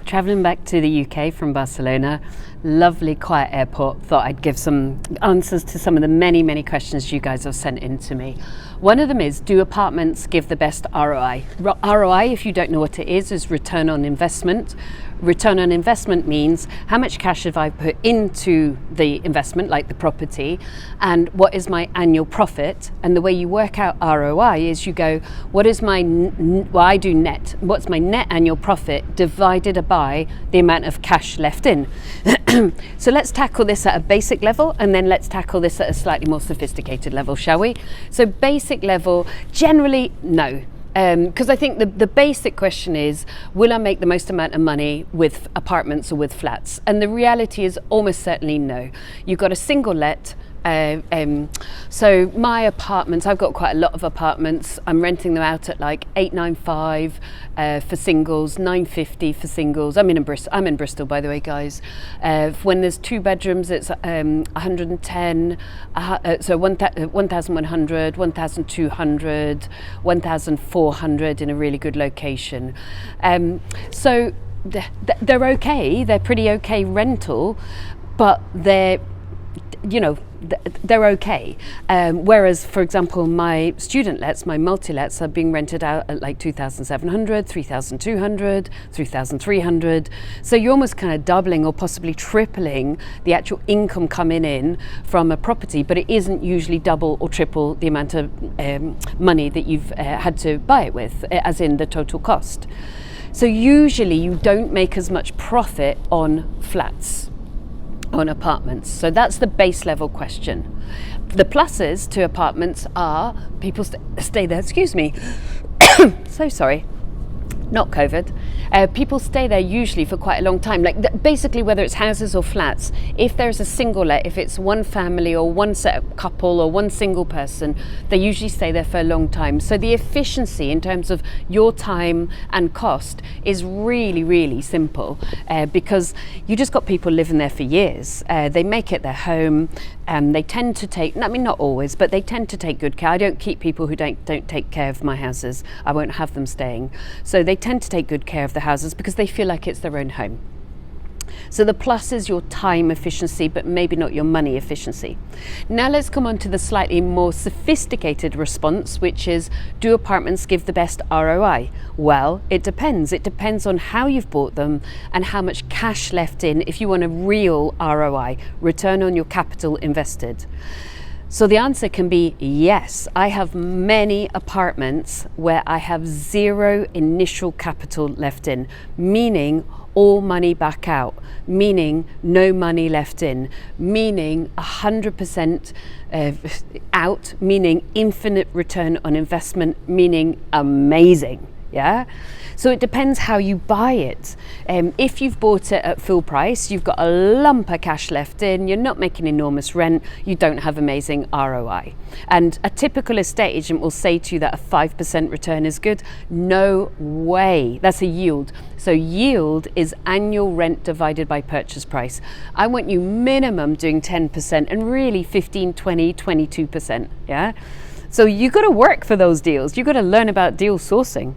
traveling back to the UK from Barcelona. Lovely, quiet airport. Thought I'd give some answers to some of the many questions you guys have sent in to me. One of them is, do apartments give the best ROI? ROI, if you don't know what it is return on investment. Return on investment means how much cash have I put into the investment, like the property, and what is my annual profit? And the way you work out ROI is you go, what is my, well, I do net, what's my net annual profit divided by the amount of cash left in? So let's tackle this at a basic level, and then let's tackle this at a slightly more sophisticated level, shall we? So basic level, generally, no. Because I think the basic question is, will I make the most amount of money with apartments or with flats? And the reality is almost certainly no. You've got a single let. So my apartments, I've got quite a lot of apartments. I'm renting them out at like $895 for singles, $950 for singles. I'm in Bristol, by the way, guys. When there's 2 bedrooms, it's 110. So 1,100, 1,200, 1,400 in a really good location. So they're okay. They're pretty okay rental, but they're okay. Whereas, for example, my student lets, my multi-lets are being rented out at like 2,700, 3,200, 3,300. So you're almost kind of doubling or possibly tripling the actual income coming in from a property, but it isn't usually double or triple the amount of money that you've had to buy it with, as in the total cost. So usually you don't make as much profit on flats, on apartments. So that's the base level question. The pluses to apartments are people stay there, excuse me, so sorry, not COVID. People stay there usually for quite a long time. Like basically, whether it's houses or flats, if there's a single let, if it's one family or one set of couple or one single person, they usually stay there for a long time. So the efficiency in terms of your time and cost is really simple, because you just got people living there for years. They make it their home. They tend to take, I mean, not always, but they tend to take good care. I don't keep people who don't take care of my houses. I won't have them staying. So they tend to take good care of the houses because they feel like it's their own home. So the plus is your time efficiency, but maybe not your money efficiency. Now let's come on to the slightly more sophisticated response, which is, do apartments give the best ROI? Well, it depends. It depends on how you've bought them and how much cash left in if you want a real ROI, return on your capital invested. So the answer can be yes. I have many apartments where I have 0 initial capital left in, meaning all money back out, meaning no money left in, meaning 100% out, meaning infinite return on investment, meaning amazing. Yeah. So it depends how you buy it. If you've bought it at full price, you've got a lump of cash left in, you're not making enormous rent, you don't have amazing ROI. And a typical estate agent will say to you that a 5% return is good. No way. That's a yield. So yield is annual rent divided by purchase price. I want you minimum doing 10% and really 15, 20, 22%. Yeah. So you got to work for those deals. You got to learn about deal sourcing.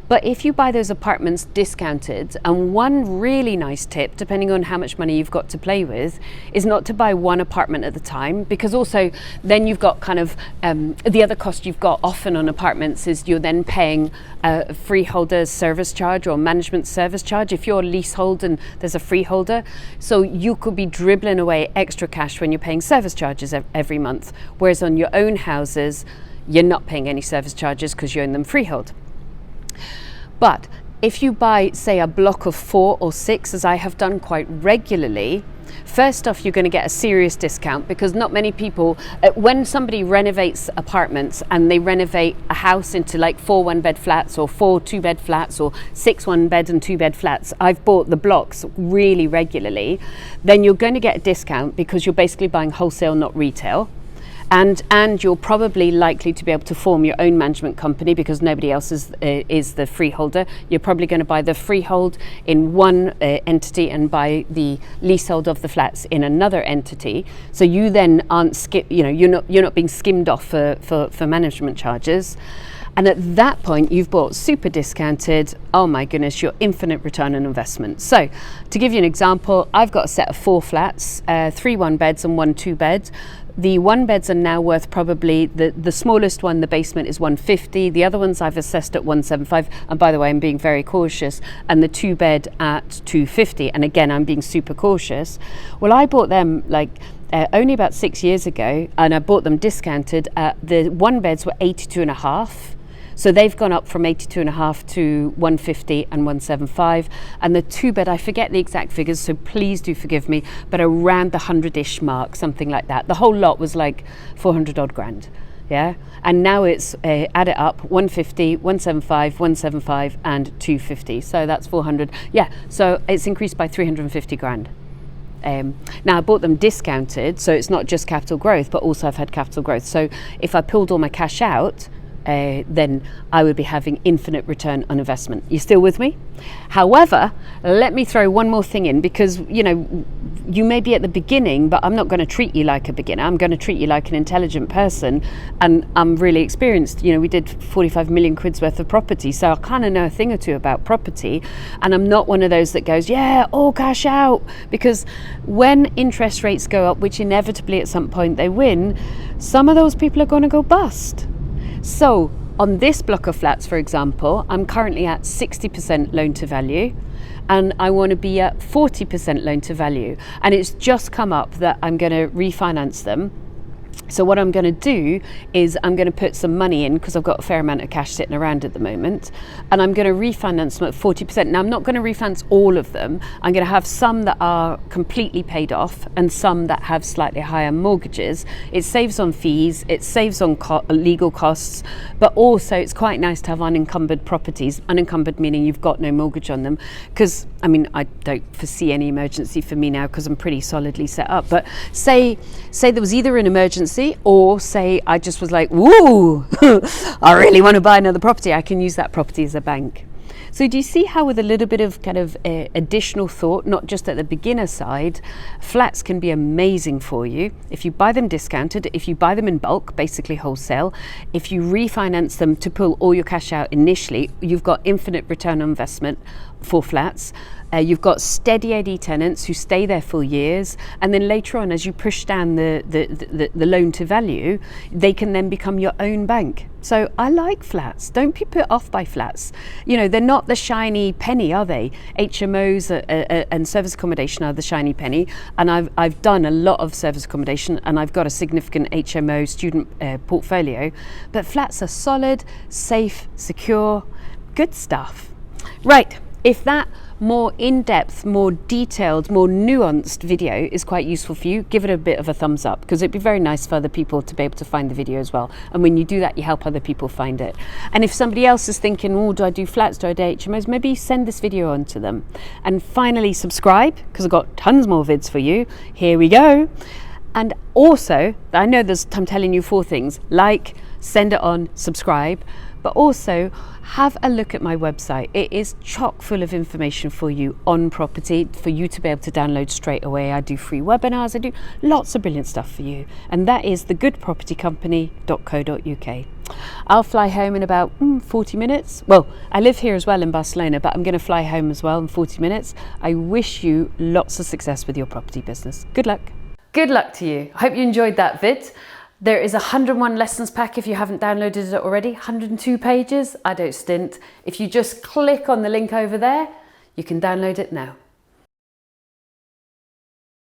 But if you buy those apartments discounted, and one really nice tip, depending on how much money you've got to play with, is not to buy one apartment at a time, because also then you've got kind of the other cost you've got often on apartments is you're then paying a freeholder's service charge or management service charge if you're a leasehold and there's a freeholder. So you could be dribbling away extra cash when you're paying service charges every month, whereas on your own houses you're not paying any service charges because you own them freehold. But if you buy, say, a block of 4 or 6, as I have done quite regularly, first off, you're going to get a serious discount, because not many people, when somebody renovates apartments and they renovate a house into like 4 1-bed flats or 4 2-bed flats or 6 1-bed and 2-bed flats, I've bought the blocks really regularly, then you're going to get a discount because you're basically buying wholesale, not retail. And you're probably likely to be able to form your own management company because nobody else is the freeholder. You're probably going to buy the freehold in one entity and buy the leasehold of the flats in another entity. So you then aren't you're not being skimmed off for management charges. And at that point, you've bought super discounted, oh my goodness, your infinite return on investment. So to give you an example, I've got a set of 4 flats, 3 1-beds and 1 2-bed. The 1-beds are now worth probably, the smallest one, the basement, is 150. The other ones I've assessed at 175. And by the way, I'm being very cautious. And the 2-bed at 250. And again, I'm being super cautious. Well, I bought them only about 6 years ago, and I bought them discounted. The 1-beds were 82.5. So they've gone up from 82.5 to 150 and 175. And the 2-bed, I forget the exact figures, so please do forgive me, but around the 100-ish mark, something like that. The whole lot was like 400 odd grand. Yeah. And now it's, add it up, 150, 175, 175 and 250. So that's 400. Yeah. So it's increased by 350 grand. Now I bought them discounted, so it's not just capital growth, but also I've had capital growth. So if I pulled all my cash out, then I would be having infinite return on investment. You still with me? However, let me throw one more thing in, because you may be at the beginning, but I'm not going to treat you like a beginner. I'm going to treat you like an intelligent person, and I'm really experienced. We did 45 million quid's worth of property, so I kind of know a thing or two about property, and I'm not one of those that goes, yeah, all cash out, because when interest rates go up, which inevitably at some point they win, some of those people are going to go bust. So on this block of flats, for example, I'm currently at 60% loan to value, and I want to be at 40% loan to value. And it's just come up that I'm going to refinance them. So what I'm going to do is I'm going to put some money in, because I've got a fair amount of cash sitting around at the moment, and I'm going to refinance them at 40%. Now, I'm not going to refinance all of them. I'm going to have some that are completely paid off and some that have slightly higher mortgages. It saves on fees, it saves on legal costs, but also it's quite nice to have unencumbered properties. Unencumbered meaning you've got no mortgage on them, because I don't foresee any emergency for me now, because I'm pretty solidly set up. But say there was either an emergency, or say I just was like, woo, I really want to buy another property, I can use that property as a bank. So do you see how, with a little bit of kind of additional thought, not just at the beginner side, flats can be amazing for you if you buy them discounted, if you buy them in bulk, basically wholesale, if you refinance them to pull all your cash out initially, you've got infinite return on investment for flats. You've got steady AD tenants who stay there for years, and then later on, as you push down the loan to value, they can then become your own bank. So I like flats. Don't be put off by flats. They're not the shiny penny, are they? HMOs and service accommodation are the shiny penny, and I've done a lot of service accommodation, and I've got a significant HMO student portfolio. But flats are solid, safe, secure, good stuff. Right. If that more in-depth, more detailed, more nuanced video is quite useful for you, give it a bit of a thumbs up, because it'd be very nice for other people to be able to find the video as well. And when you do that, you help other people find it. And if somebody else is thinking, oh, do I do flats, do I do HMOs, maybe send this video on to them. And finally, subscribe, because I've got tons more vids for you. Here we go. And also, I know I'm telling you 4 things: like, send it on, subscribe, but also have a look at my website. It is chock full of information for you on property, for you to be able to download straight away. I do free webinars, I do lots of brilliant stuff for you, and that is thegoodpropertycompany.co.uk. I'll fly home in about 40 minutes. Well, I live here as well in Barcelona, but I'm going to fly home as well in 40 minutes. I wish you lots of success with your property business. Good luck. Good luck to you. I hope you enjoyed that vid. There is a 101 lessons pack if you haven't downloaded it already, 102 pages, I don't stint. If you just click on the link over there, you can download it now.